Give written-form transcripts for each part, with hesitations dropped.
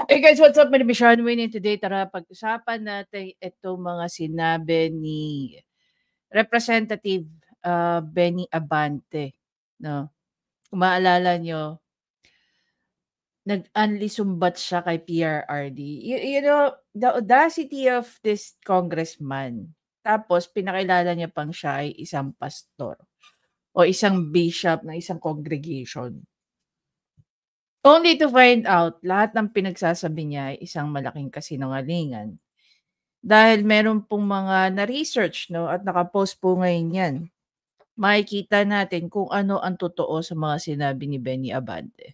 Hey guys, what's up? My name is Sean Winnie. Today, tara pag-usapan natin itong mga sinabi ni Representative Benny Abante. No? Kung maalala nyo, nag-unli sumbat siya kay PRRD. You know, the audacity of this congressman. Tapos, pinakilala niya pang siya ay isang pastor o isang bishop ng isang congregation. Only to find out, lahat ng pinagsasabi niya ay isang malaking kasinungalingan. Dahil meron pong mga na-research, no, at nakapost po ngayon yan. Makikita natin kung ano ang totoo sa mga sinabi ni Benny Abante.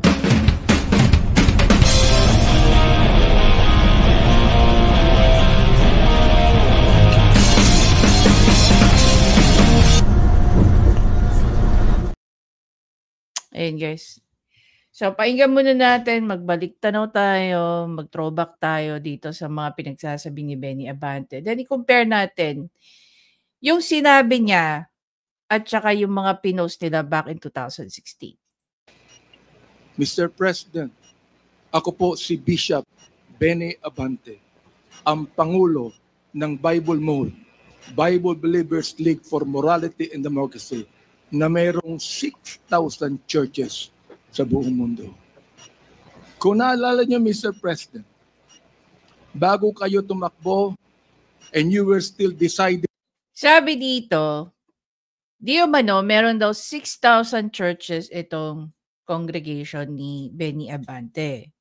Ayun guys. So, pakinggan muna natin, magbalik tanaw tayo, mag-throwback tayo dito sa mga pinagsasabi ni Benny Abante. Then, i-compare natin yung sinabi niya at saka yung mga pinost nila back in 2016. Mr. President, ako po si Bishop Benny Abante, ang Pangulo ng Bible Mode, Bible Believers League for Morality and Democracy, na mayroong 6,000 churches sa buong mundo. Kung naalala niyo, Mr. President, bago kayo tumakbo and you were still deciding. Sabi dito, di umano, meron daw 6,000 churches itong congregation ni Benny Abante.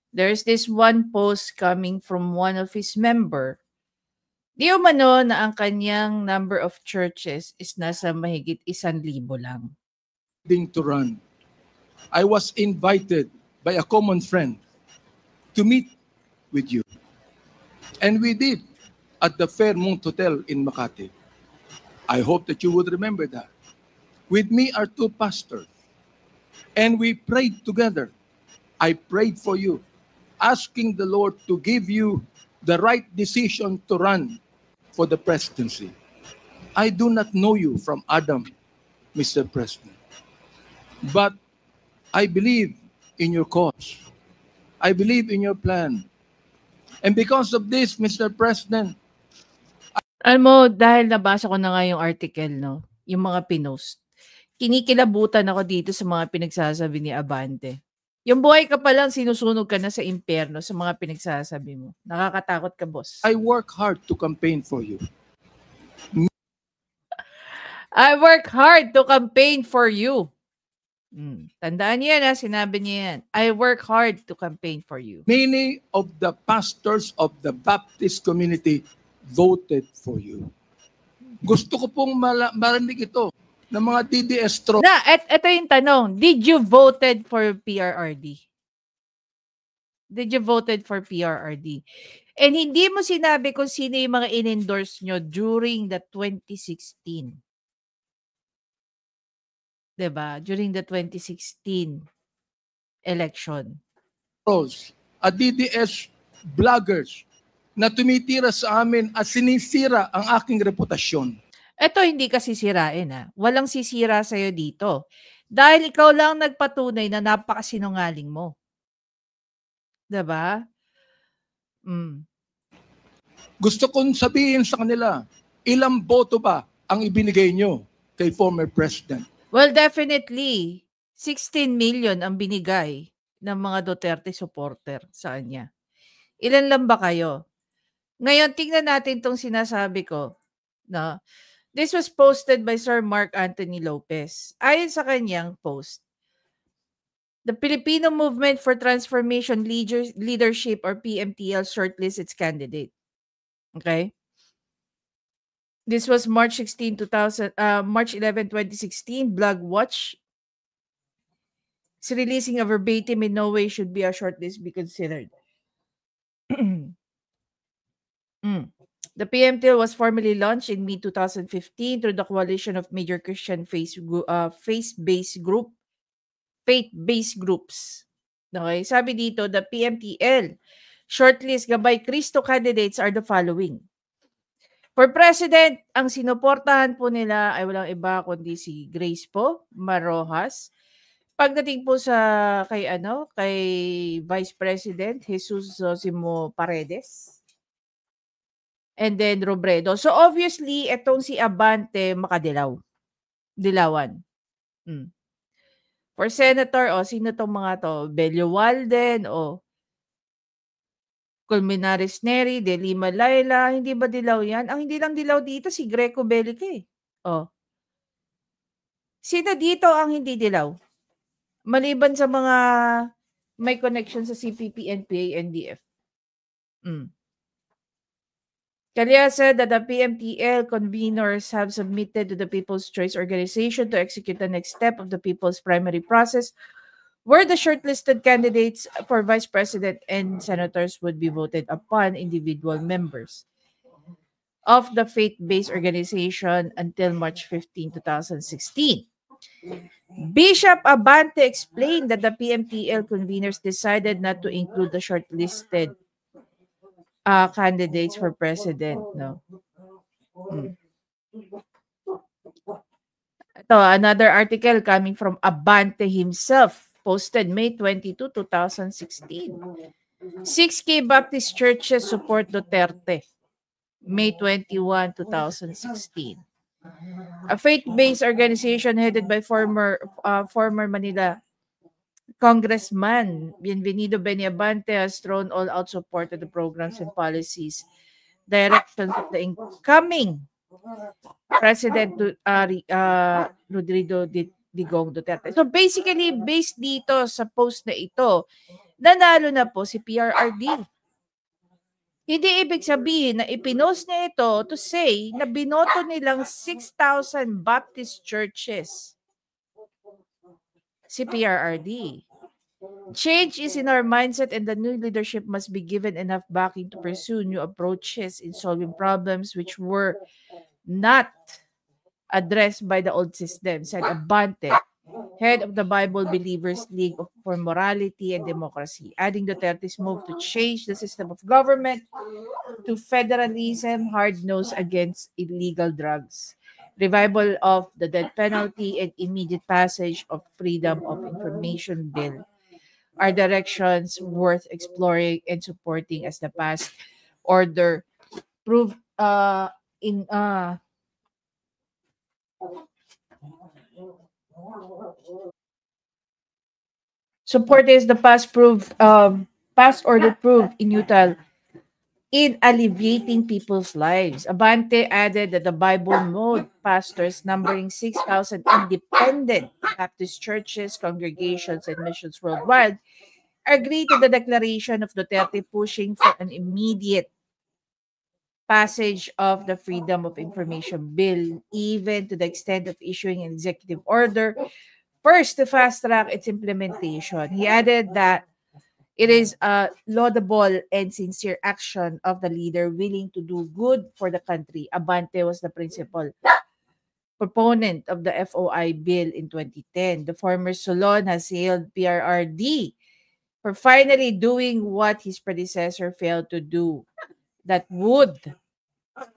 There's this one post coming from one of his member. Di umano na ang kanyang number of churches is nasa mahigit 1,000 lang. To run. I was invited by a common friend to meet with you. And we did at the Fairmont Hotel in Makati. I hope that you would remember that. With me are two pastors. And we prayed together. I prayed for you, asking the Lord to give you the right decision to run for the presidency. I do not know you from Adam, Mr. President. But I believe in your cause. I believe in your plan. And because of this, Mr. President, alam mo, dahil nabasa ko na nga yung article, no? Yung mga pinost. Kinikilabutan ako dito sa mga pinagsasabi ni Abante. Yung buhay ka pa lang, sinusunog ka na sa impyerno sa mga pinagsasabi mo. Nakakatakot ka, boss. I work hard to campaign for you. I work hard to campaign for you. Tandaan niya na, sinabi niya yan. I work hard to campaign for you. Many of the pastors of the Baptist community voted for you. Gusto ko pong marinig ito ng mga DDS troll. Na, ito yung tanong. Did you voted for PRRD? Did you voted for PRRD? And hindi mo sinabi kung sino yung mga in-endorse nyo during the 2016. Diba? During the 2016 election. A DDS vloggers na tumitira sa amin at sinisira ang aking reputasyon. Ito hindi ka sisirain ha. Walang sisira sa'yo dito. Dahil ikaw lang nagpatunay na napakasinungaling mo. Diba? Gusto kong sabihin sa kanila, ilang boto ba ang ibinigay nyo kay former President? Well, definitely, 16 million ang binigay ng mga Duterte supporter sa kanya. Ilan lang ba kayo? Ngayon, tingnan natin itong sinasabi ko. No? This was posted by Sir Mark Anthony Lopez. Ayon sa kanyang post, the Filipino Movement for Transformation Leadership or PMTL shortlists its candidate. Okay? This was March 11, 2016. Blog Watch is releasing a verbatim in no way should be a shortlist be considered. The PMTL was formally launched in mid-2015 through the coalition of major Christian faith-based groups. Okay? Sabi dito, the PMTL shortlist gabay Cristo candidates are the following. For President, ang sinuportahan po nila ay walang iba kundi si Grace po Marojas, Pagdating po sa kay Vice President Jesus Zosimo Paredes and then Robredo. So obviously etong si Abante makadilaw. Dilawan. For senator, sino tong mga to? Bello Walden o Colmenares Neri, De Lima Laila, hindi ba dilaw yan? Ang hindi lang dilaw dito si Greco Belique. Sino dito ang hindi dilaw? Maliban sa mga may connection sa CPP, NPA, NDF. Calya said that the PMTL conveners have submitted to the People's Choice Organization to execute the next step of the People's Primary Process, where the shortlisted candidates for Vice President and Senators would be voted upon individual members of the faith-based organization until March 15, 2016. Bishop Abante explained that the PMTL conveners decided not to include the shortlisted candidates for president. Ito, another article coming from Abante himself, posted May 22, 2016. 6K Baptist churches support Duterte. May 21, 2016. A faith-based organization headed by former Manila Congressman Bienvenido Benny Abante has thrown all-out support to the programs and policies, directions of the incoming President Rodrigo Digong Duterte. So basically, based dito sa post na ito, nanalo na po si PRRD. Hindi ibig sabihin na ipinost niya ito to say na binoto nilang 6,000 Baptist churches si PRRD. Change is in our mindset and the new leadership must be given enough backing to pursue new approaches in solving problems which were not addressed by the old system, said Abante, head of the Bible Believers League for Morality and Democracy, adding Duterte's move to change the system of government to federalism, hard nose against illegal drugs, revival of the death penalty, and immediate passage of Freedom of Information Bill are directions worth exploring and supporting as the past order proved support is the past order proved inutile in alleviating people's lives. Abante added that the Bible mode pastors numbering 6,000 independent Baptist churches, congregations, and missions worldwide agreed to the declaration of Duterte pushing for an immediate passage of the Freedom of Information Bill, even to the extent of issuing an executive order first to fast-track its implementation. He added that it is a laudable and sincere action of the leader willing to do good for the country. Abante was the principal proponent of the FOI bill in 2010. The former Solon has hailed PRRD for finally doing what his predecessor failed to do, that would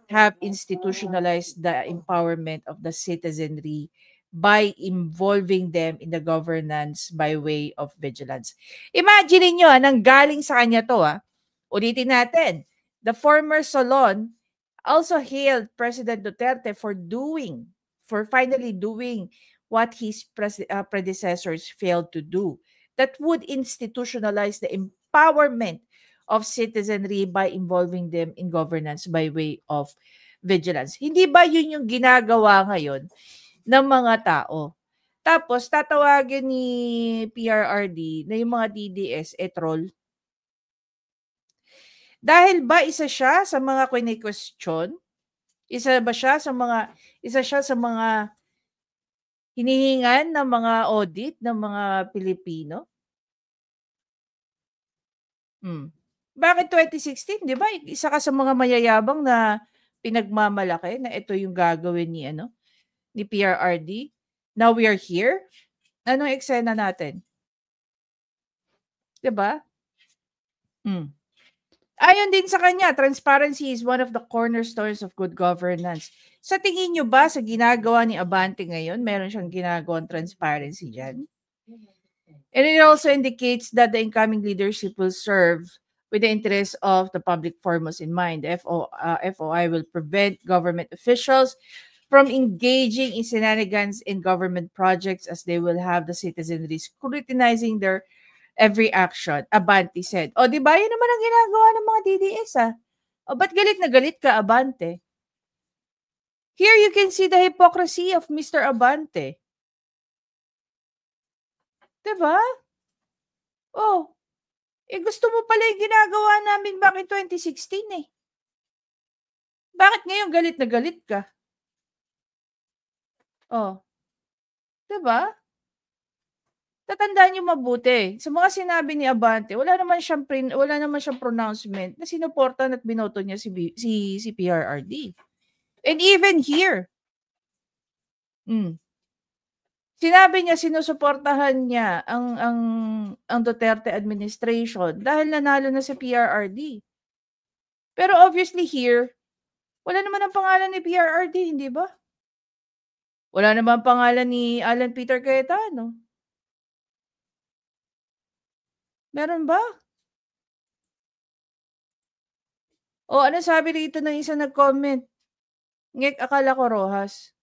have institutionalized the empowerment of the citizenry by involving them in the governance by way of vigilance. Imagine niyo, nanggaling sa kanya to. Ulitin natin. The former Solon also hailed President Duterte for finally doing what his predecessors failed to do, that would institutionalize the empowerment of citizenry by involving them in governance by way of vigilance. Hindi ba yun yung ginagawa ngayon ng mga tao? Tapos, tatawagin ni PRRD na yung mga DDS troll. Dahil ba isa siya sa mga kine-question? Isa siya sa mga hinihingan ng mga audit ng mga Pilipino? Bakit 2016? Di ba? Isa ka sa mga mayayabang na pinagmamalaki na ito yung gagawin ni PRRD. Now we are here. Anong eksena natin? Di ba? Ayon din sa kanya, transparency is one of the cornerstones of good governance. Sa tingin nyo ba sa ginagawa ni Abante ngayon, meron siyang ginagawang transparency dyan? And it also indicates that the incoming leadership will serve with the interests of the public foremost in mind. The FOI will prevent government officials from engaging in shenanigans in government projects as they will have the citizenry scrutinizing their every action. Abante said. O, di ba? Yun naman ang ginagawa ng mga DDS, ah. O, ba't galit na galit ka, Abante? Here you can see the hypocrisy of Mr. Abante. Diba? Oh, gusto mo pala yung ginagawa namin back in 2016 eh. Bakit ngayon galit na galit ka? Oh. Diba? Tatandaan niyo mabuti. Sa mga sinabi ni Abante, wala naman siyang pronouncement na sinuportahan at binoto niya si PRRD. And even here, sinabi niya sinusuportahan niya ang Duterte administration dahil nanalo na si PRRD. Pero obviously here, wala naman ang pangalan ni PRRD, hindi ba? Wala naman ang pangalan ni Alan Peter Cayetano. Meron ba? O ano sabi rito ng isang nag-comment? Ngek, akala ko Rojas.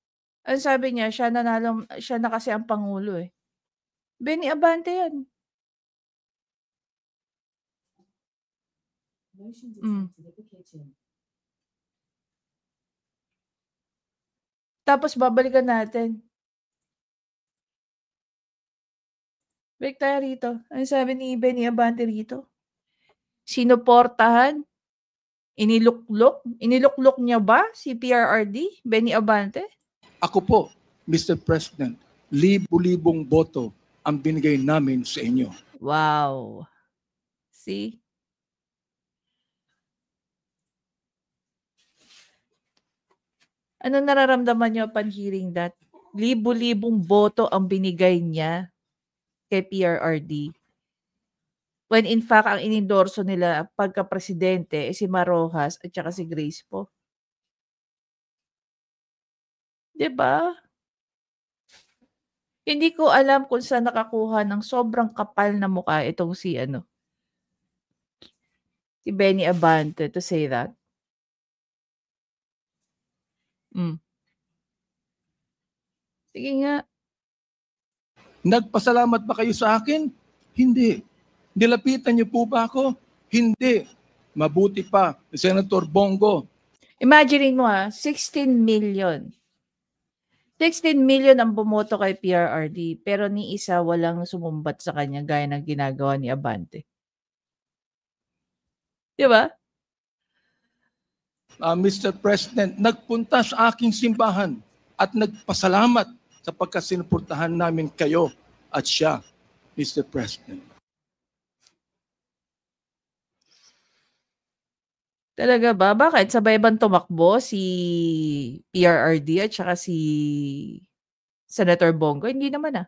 Ang sabi niya, siya na kasi ang Pangulo eh. Benny Abante yan. Tapos babalikan natin. Balik tayo rito. Ano sabi ni Benny Abante rito? Sinuportahan? Iniluklok niya ba si PRRD, Benny Abante? Ako po, Mr. President, libo-libong boto ang binigay namin sa inyo. Wow. See? Anong nararamdaman niyo upon hearing that? Libo-libong boto ang binigay niya kay PRRD. When in fact, ang inendorso nila pagka-presidente si Marojas at saka si Grace po. 'Di ba? Hindi ko alam kung saan nakakuha ng sobrang kapal na mukha itong si Benny Abante to say that. Sige nga. Nagpasalamat ba kayo sa akin? Hindi. Nilapitan niyo po ba ako? Hindi. Mabuti pa, Senator Bongo. Imagine mo 16 million. 16 million ang bumoto kay PRRD, pero ni isa walang sumumbat sa kanya gaya ng ginagawa ni Abante. Di ba? Mr. President, nagpunta sa aking simbahan at nagpasalamat sapagkat sinuportahan namin kayo at siya, Mr. President. Talaga ba? Bakit? Sabay bang tumakbo si PRRD at saka si Senator Bongo? Hindi naman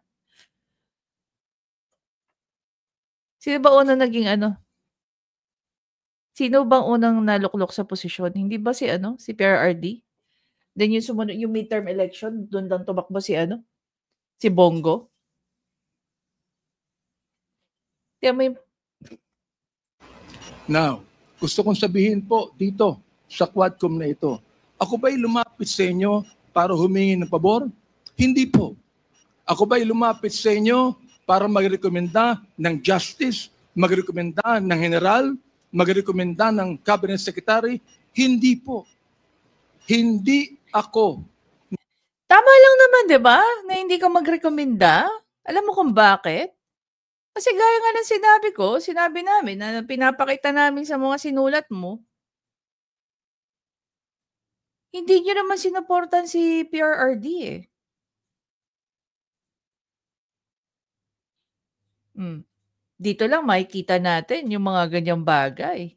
Sino ba unang naging Sino bang unang naluklok sa posisyon? Hindi ba si PRRD? Then yung sumunod, yung midterm election, doon lang tumakbo si si Bongo. Kaya may... Now, gusto kong sabihin po dito sa Quadcom na ito, ako ba'y lumapit sa inyo para humingi ng pabor? Hindi po. Ako ba'y lumapit sa inyo para magrekomenda ng justice, magrekomenda ng general, magrekomenda ng cabinet secretary? Hindi po. Hindi ako. Tama lang naman, di ba? Na hindi ka magrekomenda. Alam mo kung bakit? Kasi gaya nga ng sinabi namin na pinapakita namin sa mga sinulat mo, hindi nyo naman sinuportan si PRRD eh. Dito lang makikita natin yung mga ganyang bagay.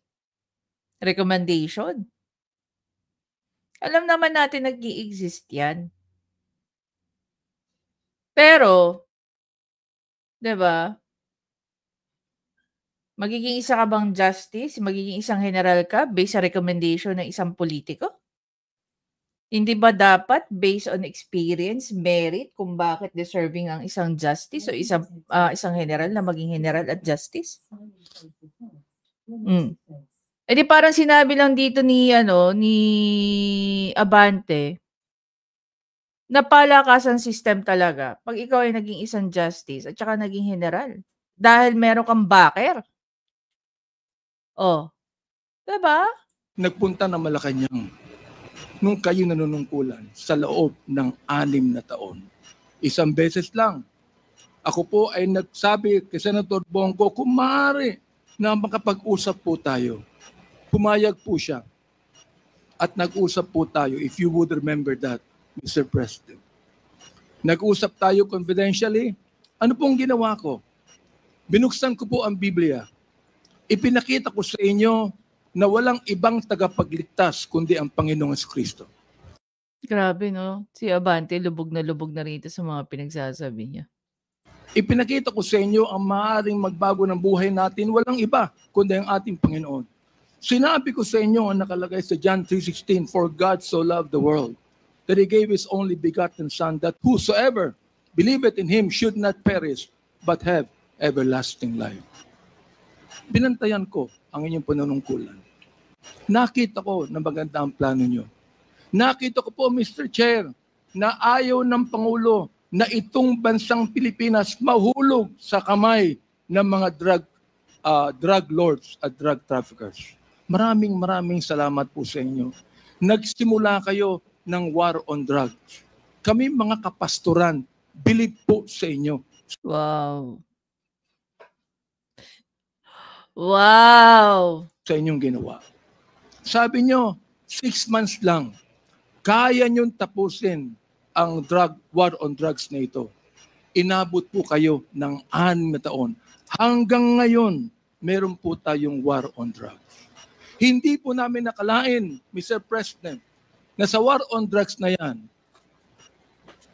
Recommendation. Alam naman natin nag-i-exist yan. Pero, 'di ba? Magiging isa ka bang justice? Magiging isang general ka based sa recommendation ng isang politiko? Hindi ba dapat based on experience, merit, kung bakit deserving ang isang justice o isang general na maging general at justice? Hmm. Eh, di parang sinabi lang dito ni Abante, na palakasang system talaga 'pag ikaw ay naging isang justice at saka naging general. Dahil meron kang backer. Oh, 'di ba? Nagpunta ng Malacanang nung kayo nanunungkulan sa loob ng 6 na taon. Isang beses lang. Ako po ay nagsabi kay Senator Bongo, kung maaari na makapag-usap po tayo. Pumayag po siya. At nag-usap po tayo, if you would remember that, Mr. President. Nag-usap tayo confidentially. Ano pong ginawa ko? Binuksan ko po ang Biblia. Ipinakita ko sa inyo na walang ibang tagapagligtas kundi ang Panginoong Kristo. Grabe 'no, si Abante lubog na rito sa mga pinagsasabi niya. Ipinakita ko sa inyo ang maaaring magbago ng buhay natin, walang iba kundi ang ating Panginoon. Sinabi ko sa inyo ang nakalagay sa John 3:16, for God so loved the world that He gave His only begotten Son, that whosoever believeth in Him should not perish, but have everlasting life. Binantayan ko ang inyong panunungkulan. Nakita ko na maganda ang plano nyo. Nakita ko po, Mr. Chair, na ayaw ng Pangulo na itong bansang Pilipinas mahulog sa kamay ng mga drug lords at drug traffickers. Maraming salamat po sa inyo. Nagsimula kayo ng war on drugs. Kami mga kapastoran, believe po sa inyo. Wow. Wow! Sa inyong ginawa. Sabi nyo, 6 months lang, kaya nyo tapusin ang war on drugs na ito. Inabot po kayo ng 6 na taon. Hanggang ngayon, meron po tayong war on drugs. Hindi po namin nakalain, Mr. President, na sa war on drugs na yan,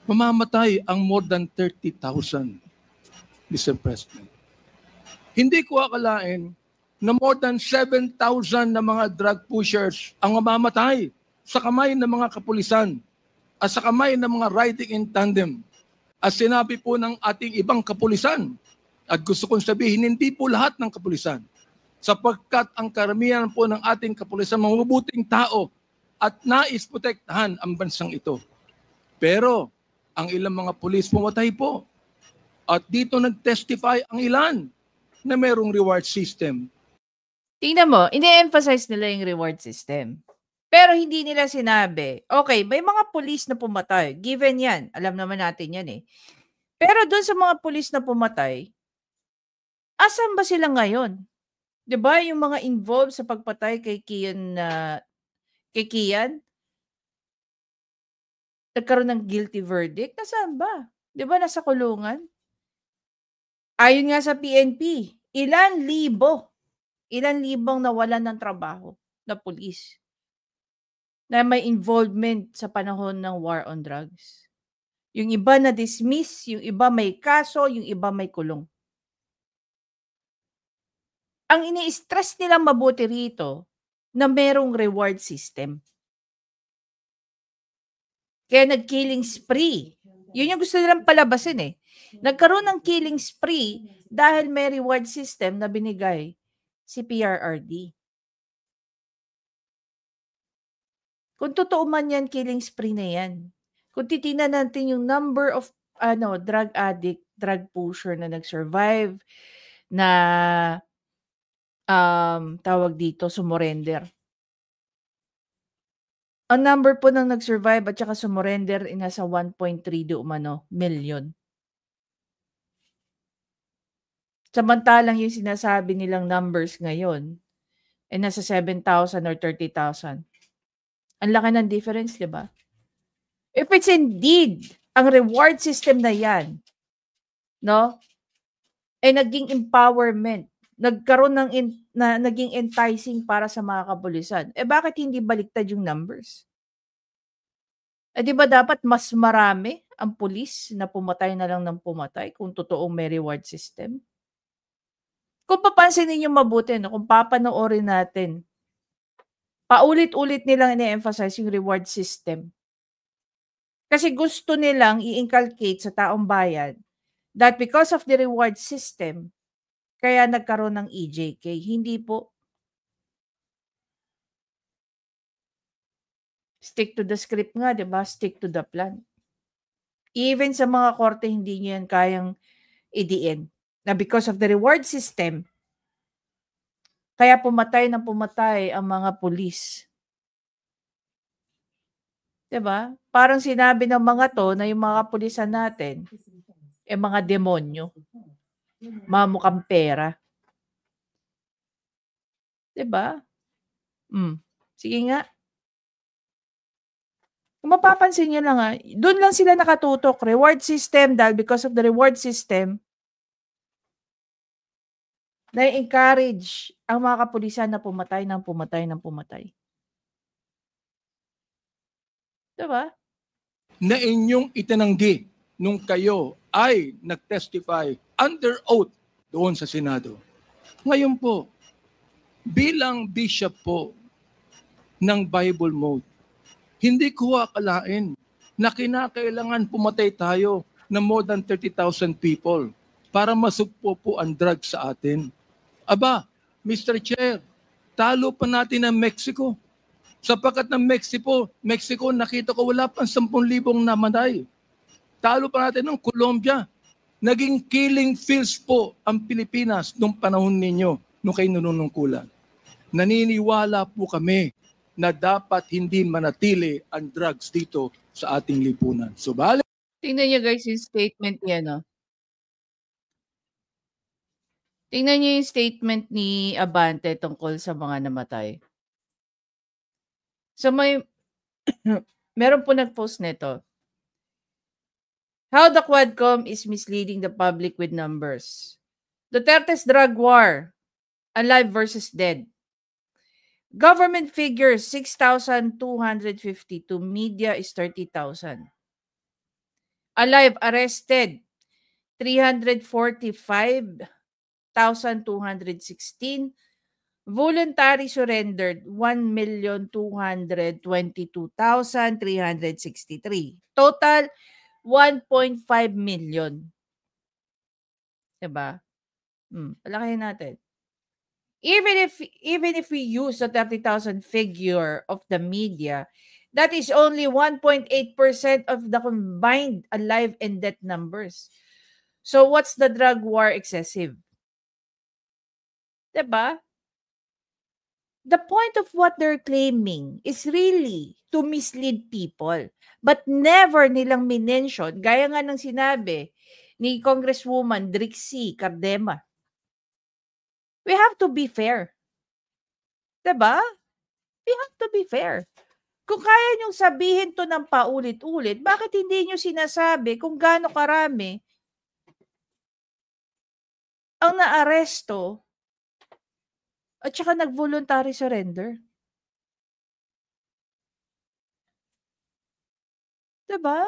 mamamatay ang more than 30,000, Mr. President. Hindi ko akalain na more than 7,000 na mga drug pushers ang mamamatay sa kamay ng mga kapulisan at sa kamay ng mga riding in tandem. As sinabi po ng ating ibang kapulisan, at gusto kong sabihin, hindi po lahat ng kapulisan, sapagkat ang karamihan po ng ating kapulisan, mga mabuting tao at nais protektahan ang bansang ito. Pero ang ilang mga pulis pumatay po. At dito nag-testify ang ilan na merong reward system. Tingnan mo, ini-emphasize nila yung reward system. Pero hindi nila sinabi, okay, may mga pulis na pumatay. Given yan. Alam naman natin yan eh. Pero doon sa mga pulis na pumatay, asan ba sila ngayon? 'Di ba yung mga involved sa pagpatay kay Kian, nagkaroon ng guilty verdict? Nasaan ba? 'Di ba nasa kulungan? Ayon nga sa PNP, ilan libong nawalan ng trabaho na pulis na may involvement sa panahon ng war on drugs. Yung iba na dismiss, yung iba may kaso, yung iba may kulong. Ang ini-stress nilang mabuti rito na merong reward system. Kaya nag-killing spree. Yun yung gusto nilang palabasin eh. Nagkaroon ng killing spree dahil may reward system na binigay si PRRD. Kung totoo man yan, killing spree na yan. Kung titingnan natin yung number of drug addict, drug pusher na nag-survive, na tawag dito, sumurrender. Ang number po ng nag-survive at saka sumurrender ay nasa 1.3 million. Samantalang yung sinasabi nilang numbers ngayon ay nasa 7,000 or 30,000. Ang laki ng difference, di ba? If it's indeed ang reward system na yan, no? Ay naging empowerment, nagkaroon ng naging enticing para sa mga kapulisan. Eh bakit hindi baliktad yung numbers? Eh di ba dapat mas marami ang pulis na pumatay na lang ng pumatay kung totoong may reward system? Kung papansinin niyo mabuti, no, kung papanoorin natin, paulit-ulit nilang ine-emphasize yung reward system. Kasi gusto nilang i-inculcate sa taong bayan that because of the reward system, kaya nagkaroon ng EJK. Hindi po. Stick to the script nga, 'di ba? Stick to the plan. Even sa mga korte, hindi niyo yan kayang idiin. Na because of the reward system, kaya pumatay ng pumatay ang mga pulis. 'Di ba? Parang sinabi ng mga 'to na yung mga kapulisan natin, mga demonyo, mamukhang pera. 'Di ba? Sige nga. Kung mapapansin niyo lang do'n lang sila nakatutok, reward system, dahil because of the reward system, na-e-encourage ang mga kapulisan na pumatay ng pumatay ng pumatay. 'Di ba? Na inyong itinanggi nung kayo ay nag-testify under oath doon sa Senado. Ngayon po, bilang bishop po ng Bible Mode, hindi ko akalain na kinakailangan pumatay tayo ng more than 30,000 people para masugpo po ang drugs sa atin. Aba, Mr. Chair, talo pa natin ang Mexico. Sapagkat ng Mexico, nakita ko wala pang 10,000 namatay. Talo pa natin ng Colombia. Naging killing fields po ang Pilipinas nung panahon ninyo, nung kayo nanunungkulan. Naniniwala po kami na dapat hindi manatili ang drugs dito sa ating lipunan. Subalit, Tingnan niyo guys yung statement niya, no? Tingnan niyo yung statement ni Abante tungkol sa mga namatay. So meron po nag-post nito. How the Quadcom is misleading the public with numbers. Duterte's drug war, alive versus dead. Government figures 6,252. Media is 30,000. Alive arrested 345,216. Voluntary surrendered 1,222,363. Total 1.5 million. Diba? Palakihin natin. Even if we use the 30,000 figure of the media, that is only 1.8% of the combined alive and death numbers. So what's the drug war excessive? Diba? The point of what they're claiming is really to mislead people. But never nilang minention, gaya nga ng sinabi ni Congresswoman Drixie Cardema. We have to be fair. Diba? We have to be fair. Kung kaya niyong sabihin to ng paulit-ulit, bakit hindi niyo sinasabi kung gaano karami ang naaresto at saka nag-voluntary surrender? Diba?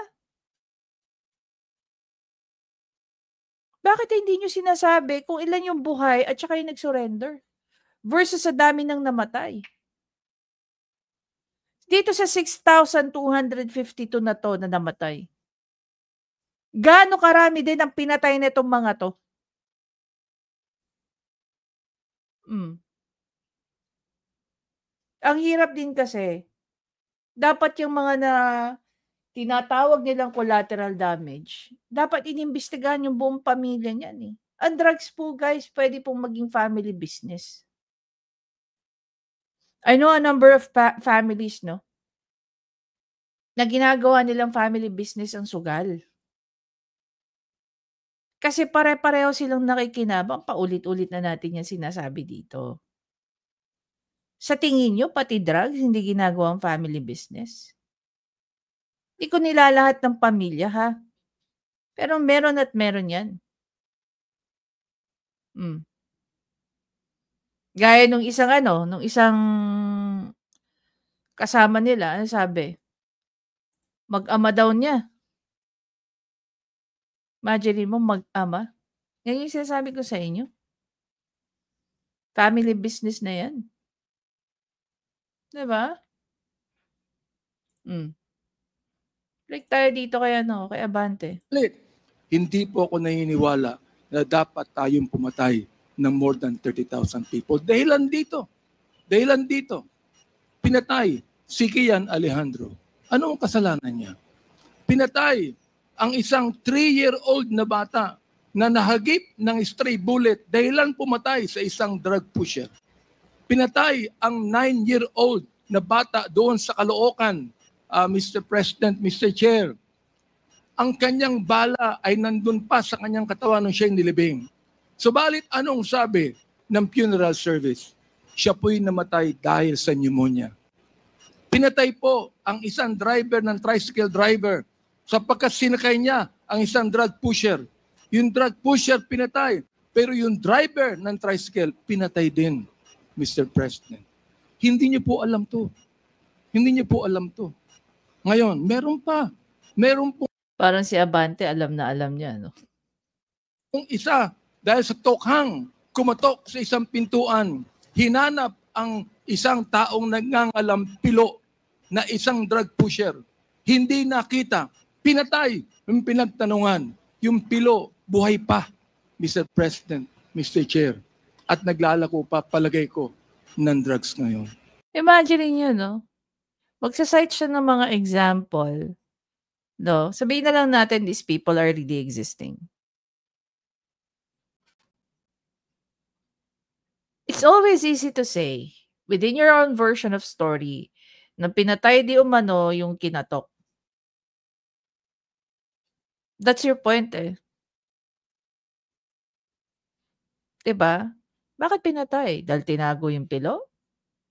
Bakit hindi niyo sinasabi kung ilan yung buhay at saka yung nag-surrender versus sa dami ng namatay? Dito sa 6,252 na to na namatay, gaano karami din ang pinatay nitong mga to? Ang hirap din kasi, dapat yung mga na tinatawag nilang collateral damage, dapat inimbestigahan yung buong pamilya niyan eh. Ang drugs po guys, pwede pong maging family business. I know a number of families, no, na ginagawa nilang family business ang sugal. Kasi pare-pareho silang nakikinabang, paulit-ulit na natin yan sinasabi dito. Sa tingin nyo, pati drugs, hindi ginagawang family business? Hindi ko nilalahat ng pamilya, ha? Pero meron at meron yan. Gaya nung isang kasama nila, ano sabi? Mag-ama daw niya. Imagine mo, mag-ama. Yan yung sinasabi ko sa inyo. Family business na yan. Diba? Balik tayo dito kay, kay Abante. Hindi po ako naniniwala na dapat tayong pumatay ng more than 30,000 people. Dahilan dito, pinatay si Kian Alejandro. Anong kasalanan niya? Pinatay ang isang 3-year-old na bata na nahagip ng stray bullet dahilan pumatay sa isang drug pusher. Pinatay ang 9-year-old na bata doon sa Caloocan, Mr. President, Mr. Chair. Ang kanyang bala ay nandun pa sa kanyang katawan nung siya'y nilibing. Subalit anong sabi ng funeral service? Siya po'y namatay dahil sa pneumonia. Pinatay po ang isang driver ng tricycle driver sapagkat sinakay niya ang isang drug pusher. Yung drug pusher pinatay, pero yung driver ng tricycle pinatay din, Mr. President. Hindi niyo po alam to. Ngayon, meron po Parang si Abante, alam na alam niya, no? kung isa, dahil sa tokhang, kumatok sa isang pintuan, hinanap ang isang taong nangangalampilo na isang drug pusher. Hindi nakita, pinatay, yung pinagtanungan, yung pilo, buhay pa, Mr. President, Mr. Chair, at naglalako pa, palagay ko, ng drugs ngayon. Imagine niyo, no? Magsasite siya ng mga example. No, sabihin na lang natin these people are really existing. It's always easy to say, within your own version of story, na pinatay di umano yung kinatok. That's your point eh. 'Di ba? Bakit pinatay? Dahil tinago yung pilo?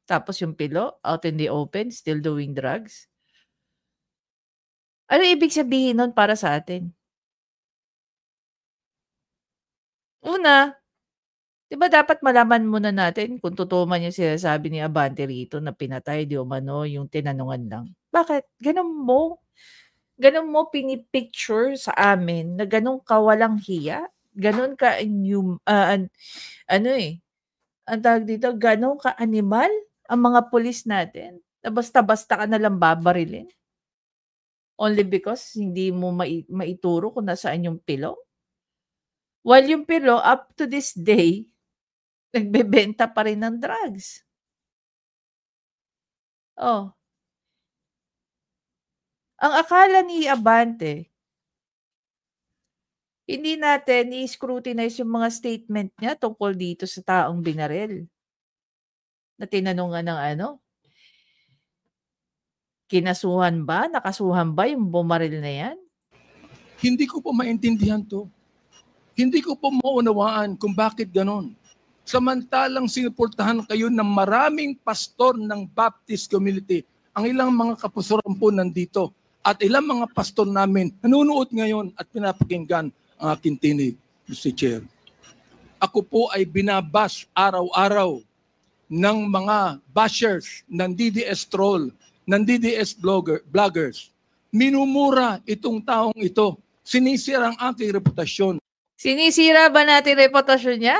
Tapos yung pilo, out in the open, still doing drugs? Ano ibig sabihin nun para sa atin? Una, 'di ba dapat malaman muna natin kung totoo man yung sinasabi ni Abante rito na pinatay di umano yung tinanungan lang. Bakit? Ganun mo pinipicture sa amin na ganun kawalang hiya? Ganun ka ang tawag dito, ganun ka-animal ang mga pulis natin? Na basta-basta ka nalang babarilin? Only because hindi mo maituro kung nasaan yung pilo? While yung pilo, up to this day, nagbebenta pa rin ng drugs. Oh. Ang akala ni Abante, hindi natin i-scrutinize yung mga statement niya tungkol dito sa taong binaril. Na tinanungan ng kinasuhan ba, nakasuhan ba yung bumaril na yan? Hindi ko po maintindihan to. Hindi ko po maunawaan kung bakit ganon. Samantalang sinuportahan kayo ng maraming pastor ng Baptist community. Ang ilang mga kapastoran po nandito at ilang mga pastor namin nanonood ngayon at pinapakinggan ang aking tinig, Mr. Chair. Ako po ay binabas araw-araw ng mga bashers ng DDS troll, ng DDS bloggers. Minumura itong taong ito. Sinisira ang aking reputasyon. Sinisira ba natin reputasyon niya?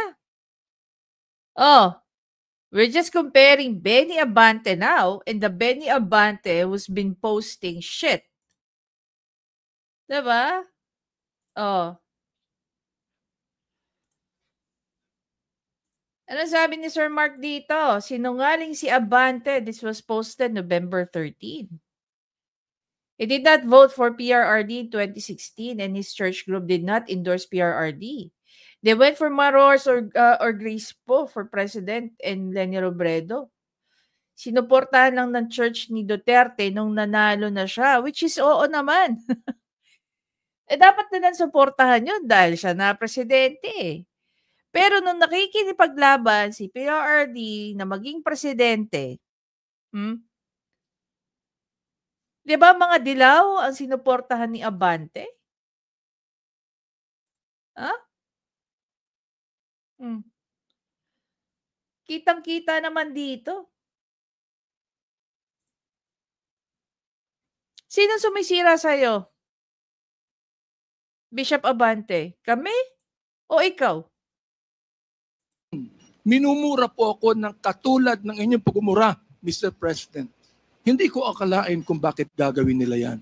Oh, we're just comparing Benny Abante now and the Benny Abante who's been posting shit. Diba? Oh. Ano sabi ni Sir Mark dito? Sinungaling si Abante. This was posted November 13. He did not vote for PRRD in 2016 and his church group did not endorse PRRD. They went for Marors or Grace po for President and Leni Robredo. Sinuportahan lang ng church ni Duterte nung nanalo na siya, which is oo naman. Dapat na lang suportahan yun dahil siya na presidente eh. Pero nung nakikipaglaban si PRRD na maging presidente, di ba mga dilaw ang sinuportahan ni Abante? Ha? Kitang-kita naman dito. Sino sumisira sa'yo? Bishop Abante? Kami? O ikaw? Minumura po ako ng katulad ng inyong pagmumura, Mr. President. Hindi ko akalain kung bakit gagawin nila yan.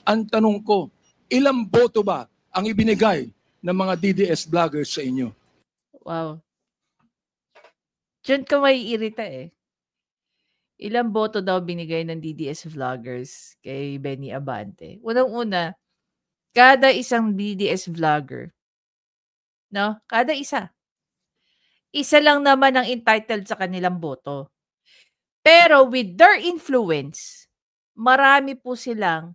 Ang tanong ko, ilang boto ba ang ibinigay ng mga DDS vloggers sa inyo? Wow. Diyan ka maiirita eh. Ilang boto daw binigay ng DDS vloggers kay Benny Abante? Unang-una, kada isang DDS vlogger, no? Kada isa. Isa lang naman ang entitled sa kanilang boto. Pero with their influence, marami po silang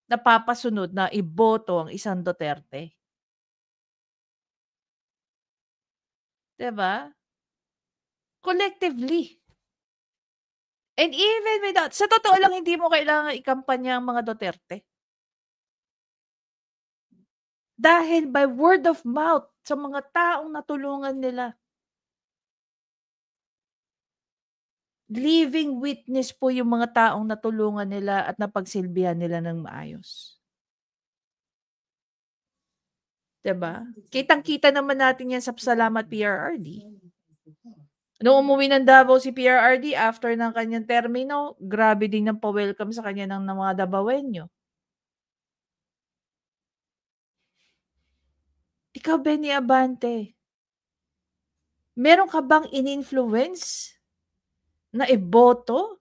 napapasunod na iboto ang isang Duterte. 'Di ba? Collectively. And even without, sa totoo lang hindi mo kailangan ikampanya ang mga Duterte. Dahil by word of mouth sa mga taong natulungan nila. Living witness po yung mga taong natulungan nila at napagsilbihan nila ng maayos. 'Di ba? Kitang-kita naman natin 'yan sa Salamat PRRD. Nung umuwi ng Davao si PRRD after ng kanyang termino, grabe din ang pa-welcome sa kanya ng mga Davaoenyo. Ikaw, Benny Abante, meron ka bang in-influence na iboto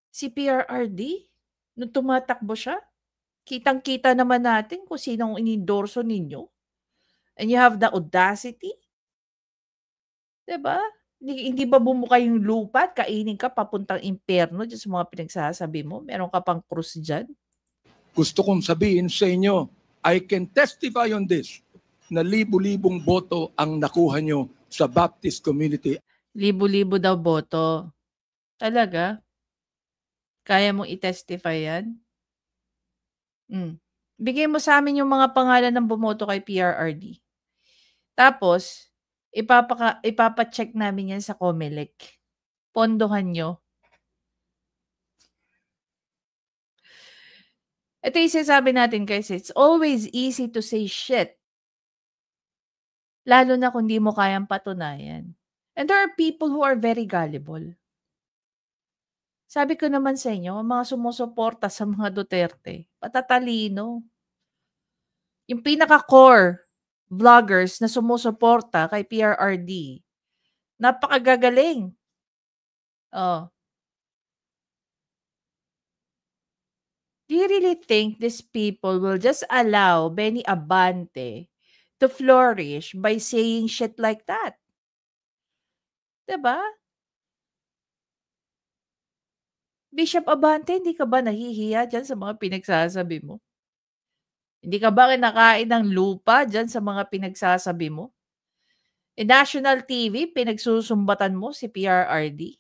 si PRRD nung tumatakbo siya? Kitang-kita naman natin kung sinong inendorso ninyo. And you have the audacity, 'di ba? Hindi ba bumuka yung lupa at kainin ka papuntang impyerno diyan sa mga pinagsasabi mo? Meron ka pang krus diyan? Gusto kong sabihin sa inyo, I can testify on this, na libu-libong boto ang nakuha nyo sa Baptist community. Libo-libo daw boto. Talaga? Kaya mong i-testify 'yan? Bigay mo sa amin yung mga pangalan ng bumoto kay PRRD. Tapos ipapa-check namin 'yan sa COMELEC. Pondohan niyo. Ito yung sinasabi natin kasi it's always easy to say shit. Lalo na kung di mo kayang patunayan. And there are people who are very gullible. Sabi ko naman sa inyo, ang mga sumusuporta sa mga Duterte, patatalino. Yung pinaka-core vloggers na sumusuporta kay PRRD, napakagagaling. Oh. Do you really think these people will just allow Benny Abante to flourish by saying shit like that? 'Di ba? Bishop Abante, hindi ka ba nahihiya diyan sa mga pinagsasabi mo? Hindi ka ba kinakain ng lupa diyan sa mga pinagsasabi mo? National TV, pinagsusumbatan mo si PRRD,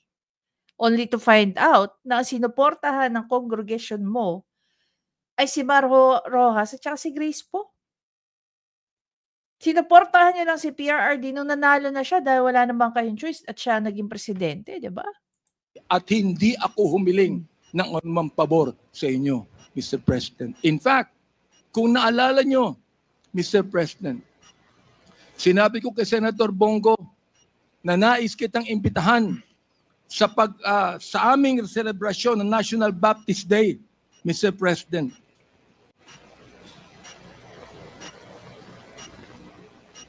only to find out na ang sinuportahan ng congregation mo ay si Marjo Rojas at saka si Grace Poe. Sinuportahan niyo lang si PRRD nung nanalo na siya dahil wala namang kayong choice at siya naging presidente, 'di ba? At hindi ako humiling ng anumang pabor sa inyo, Mr. President. In fact, kung naalala nyo, Mr. President, sinabi ko kay Senator Bongo na nais kitang imbitahan sa aming selebrasyon ng National Baptist Day, Mr. President.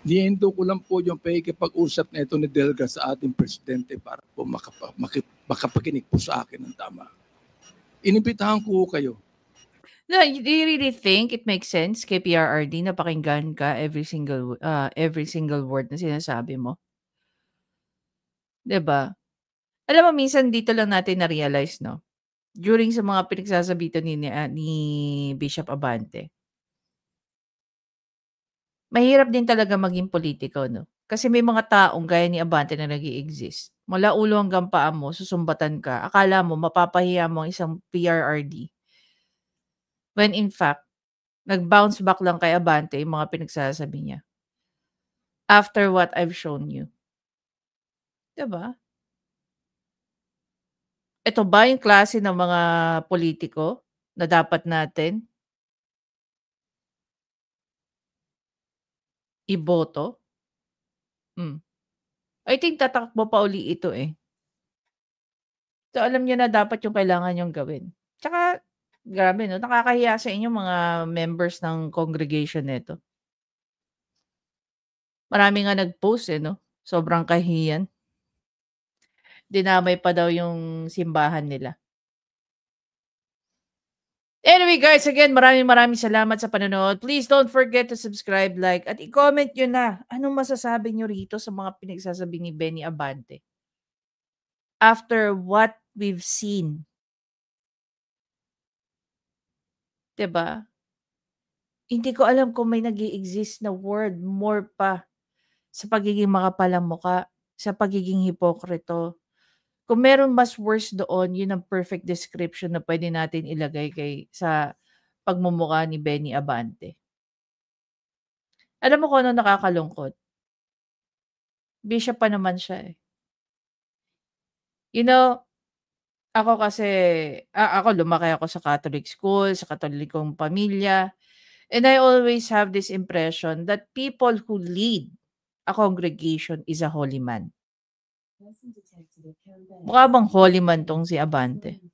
Nihinto ko lang po yung pakikipag-usap na ito ni Delga sa ating presidente para po makapakinig po sa akin ng tama. Inimbitahan ko kayo. No, do you really think it makes sense kay PRRD na pakinggan ka every single word na sinasabi mo? 'Di ba? Alam mo minsan dito lang natin na-realize 'no, during sa mga pinagsasabitan ni Bishop Abante. Mahirap din talaga maging politiko 'no, kasi may mga taong gaya ni Abante na nag-e-exist. Mula ulo hanggang paa mo susumbatan ka, akala mo mapapahiya mo ang isang PRRD. When in fact, nag-bounce back lang kay Abante yung mga pinagsasabi niya. After what I've shown you. 'Di ba? Ito ba yung klase ng mga politiko na dapat natin iboto? I think tatakbo pa uli ito, eh. So, alam niyo na dapat yung kailangan niyong gawin. Tsaka Grabe 'no, nakakahiya sa inyo mga members ng congregation nito. Marami nga nag-post, eh, 'no, sobrang kahihiyan. Dinamay pa daw yung simbahan nila. Anyway guys, again maraming salamat sa panonood. Please don't forget to subscribe, like, at i-comment niyo na anong masasabi niyo rito sa mga pinagsasabi ni Benny Abante. After what we've seen. 'Di ba? Hindi ko alam kung may nag-e-exist na word more pa sa pagiging makapal ang mukha, sa pagiging hipokrito. Kung meron mas worse doon, yun ang perfect description na pwede natin ilagay sa pagmumukha ni Benny Abante. Alam mo kung ano nakakalungkot? Bishop pa naman siya, eh. You know, ako kasi, ako lumaki ako sa Catholic school, sa Katolikong pamilya, and I always have this impression that people who lead a congregation is a holy man. Mukha bang holy man 'tong si Abante?